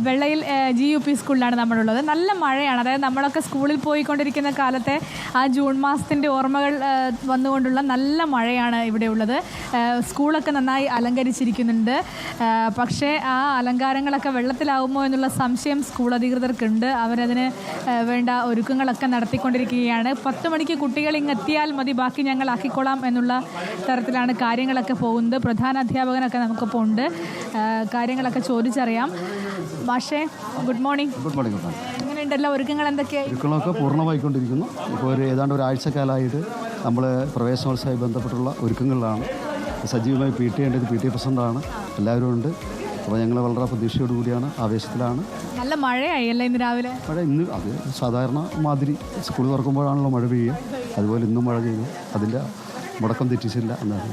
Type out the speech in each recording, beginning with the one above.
വെള്ളയിൽ GUP സ്കൂളിലാണ് നമ്മളുള്ളത്. നല്ല മഴയാണ്. അതായത് നമ്മളൊക്കെ സ്കൂളിൽ പോയിക്കൊണ്ടിരിക്കുന്ന കാലത്തെ ആ ജൂൺ മാസത്തിൻ്റെ ഓർമ്മകൾ വന്നുകൊണ്ടുള്ള നല്ല മഴയാണ് ഇവിടെ ഉള്ളത്. സ്കൂളൊക്കെ നന്നായി അലങ്കരിച്ചിരിക്കുന്നുണ്ട്. പക്ഷേ ആ അലങ്കാരങ്ങളൊക്കെ വെള്ളത്തിലാവുമോ എന്നുള്ള സംശയം സ്കൂൾ അധികൃതർക്കുണ്ട്. അവരതിന് വേണ്ട ഒരുക്കങ്ങളൊക്കെ നടത്തിക്കൊണ്ടിരിക്കുകയാണ്. 10 മണിക്ക് കുട്ടികൾ ഇങ്ങെത്തിയാൽ മതി, ബാക്കി ഞങ്ങൾ ആക്കിക്കോളാം എന്നുള്ള തരത്തിലാണ് കാര്യങ്ങളൊക്കെ പോകുന്നത്. പ്രധാന അധ്യാപകനൊക്കെ നമുക്കിപ്പോൾ ഉണ്ട്. കാര്യങ്ങളൊക്കെ ചോദിച്ചറിയാം. മാഷേ, good morning. Good morning. Good morning. എങ്ങനെയുണ്ടല്ലോ ഒരുക്കങ്ങൾ? എന്തൊക്കെയായി? ഒരുക്കങ്ങളൊക്കെ പൂർണ്ണമായിക്കൊണ്ടിരിക്കുന്നു. ഇപ്പോൾ ഏതാണ്ട് ഒരാഴ്ചക്കാലമായിട്ട് നമ്മൾ പ്രവേശനോത്സവമായി ബന്ധപ്പെട്ടുള്ള ഒരുക്കങ്ങളിലാണ്. സജീവമായി PT PTA പ്രസിഡൻ്റാണ്, എല്ലാവരും ഉണ്ട്. അപ്പോൾ ഞങ്ങൾ വളരെ പ്രതീക്ഷയോടുകൂടിയാണ്, ആവേശത്തിലാണ്. നല്ല മഴയായി അല്ലേ ഇന്ന് രാവിലെ? മഴ ഇന്ന് അത് സാധാരണ മാതിരി സ്കൂൾ തുറക്കുമ്പോഴാണല്ലോ മഴ പെയ്യുക, അതുപോലെ ഇന്നും മഴ പെയ്യുന്നു. അതിൻ്റെ മുടക്കം തെറ്റിച്ചില്ല എന്നാണ്.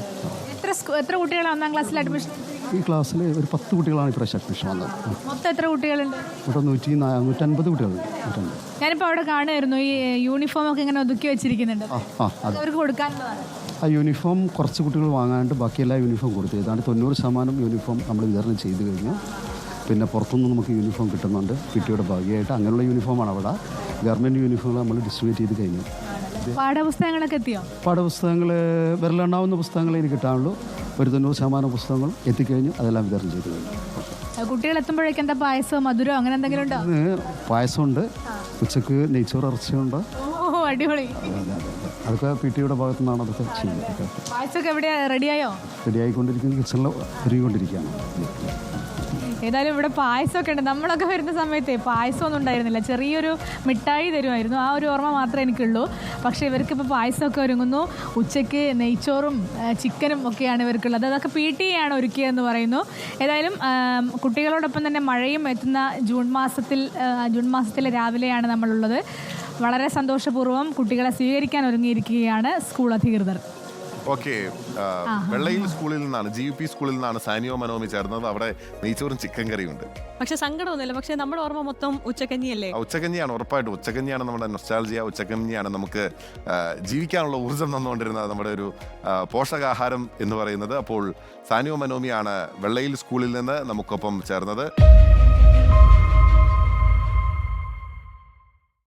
എത്ര കുട്ടികളാണ് 1ാം ക്ലാസ്സിൽ അഡ്മിഷൻ? ഈ ക്ലാസ്സിൽ ഒരു 10 കുട്ടികളാണ് ഇപ്രാവശ്യം അഡ്മിഷൻ വന്നത്. മൊത്തം എത്ര കുട്ടികളുണ്ട്? ഇവിടെ 150 കുട്ടികളുണ്ട്. ഞാനിപ്പോൾ അവിടെ കാണുമായിരുന്നു, ഈ യൂണിഫോം ഒക്കെ ഇങ്ങനെ ഒതുക്കി വെച്ചിരിക്കുന്നുണ്ട്. അവർക്ക് കൊടുക്കാനുള്ളതാണ്. ആ യൂണിഫോം കുറച്ച് കുട്ടികൾ വാങ്ങാണ്ട് ബാക്കി എല്ലാ യൂണിഫോം കൊടുത്തു. ഏതാണ്ട് 90% യൂണിഫോം നമ്മൾ വിതരണം ചെയ്ത് കഴിഞ്ഞു. പിന്നെ പുറത്തുനിന്ന് നമുക്ക് യൂണിഫോം കിട്ടുന്നുണ്ട് PTയുടെ ഭാഗമായിട്ട്. അങ്ങനെയുള്ള യൂണിഫോമാണ് അവിടെ. ഗവൺമെൻറ് യൂണിഫോം നമ്മൾ ഡിസ്ട്രിബ്യൂട്ട് ചെയ്ത് കഴിഞ്ഞു. പാഠപുസ്തകങ്ങളൊക്കെ എത്തിയോ? പാഠപുസ്തകങ്ങൾ വിരലെണ്ണാവുന്ന പുസ്തകങ്ങളെ എനിക്ക് കിട്ടാനുള്ളൂ. ഒരു 90% പുസ്തകങ്ങൾ എത്തിക്കഴിഞ്ഞു, അതെല്ലാം വിതരണം ചെയ്ത് കഴിഞ്ഞു. കുട്ടികൾ എത്തുമ്പോഴേക്കും എന്താ പായസമോ മധുരമോ അങ്ങനെ എന്തെങ്കിലും ഉണ്ടോ? പായസമുണ്ട്, ഉച്ചക്ക് നെയ്ച്ചോറ് ഇറച്ചിയുണ്ട്. ഓ, അടിപൊളി. അതൊക്കെ PTയുടെ ഭാഗത്തു നിന്നാണ് അതൊക്കെ ചെയ്യുന്നത്. പായസമൊക്കെ എവിടെയാ? റെഡിയായോ? റെഡിയായിക്കൊണ്ടിരിക്കുന്നത്, കിച്ചണിൽ ഒരുങ്ങിക്കൊണ്ടിരിക്കുകയാണ്. ഏതായാലും ഇവിടെ പായസമൊക്കെ ഉണ്ട്. നമ്മളൊക്കെ വരുന്ന സമയത്ത് പായസമൊന്നും ഉണ്ടായിരുന്നില്ല. ചെറിയൊരു മിഠായി തരുമായിരുന്നു. ആ ഒരു ഓർമ്മ മാത്രമേ എനിക്കുള്ളൂ. പക്ഷേ ഇവർക്കിപ്പോൾ പായസമൊക്കെ ഒരുങ്ങുന്നു. ഉച്ചയ്ക്ക് നെയ്ച്ചോറും ചിക്കനും ഒക്കെയാണ് ഇവർക്കുള്ളത്. അതൊക്കെ PTA ഒരുക്കിയതെന്ന് പറയുന്നു. ഏതായാലും കുട്ടികളോടൊപ്പം തന്നെ മഴയും എത്തുന്ന ജൂൺ മാസത്തിലെ രാവിലെയാണ് നമ്മളുള്ളത്. വളരെ സന്തോഷപൂർവ്വം കുട്ടികളെ സ്വീകരിക്കാൻ ഒരുങ്ങിയിരിക്കുകയാണ് സ്കൂൾ അധികൃതർ. ഓക്കെ, വെള്ളയിൽ സ്കൂളിൽ നിന്നാണ്, GUP സ്കൂളിൽ നിന്നാണ് സാനിയോ മനോമി ചേർന്നത്. അവിടെ നെയ്ച്ചോറും ചിക്കൻ കറിയും ഉണ്ട്. പക്ഷെ സങ്കടമൊന്നുമില്ല. പക്ഷെ നമ്മുടെ ഓർമ്മ മൊത്തം ഉച്ചക്കഞ്ഞിയല്ലേ? ഉച്ചക്കഞ്ഞിയാണ്, ഉറപ്പായിട്ടും ഉച്ചക്കഞ്ഞിയാണ് നമ്മുടെ നൊസ്റ്റാൾജിയ. ഉച്ചക്കഞ്ഞിയാണ് നമുക്ക് ജീവിക്കാനുള്ള ഊർജ്ജം തന്നുകൊണ്ടിരുന്നത്, നമ്മുടെ ഒരു പോഷകാഹാരം എന്ന് പറയുന്നത്. അപ്പോൾ സാനിയോ മനോമിയാണ് വെള്ളയിൽ സ്കൂളിൽ നിന്ന് നമുക്കൊപ്പം ചേർന്നത്.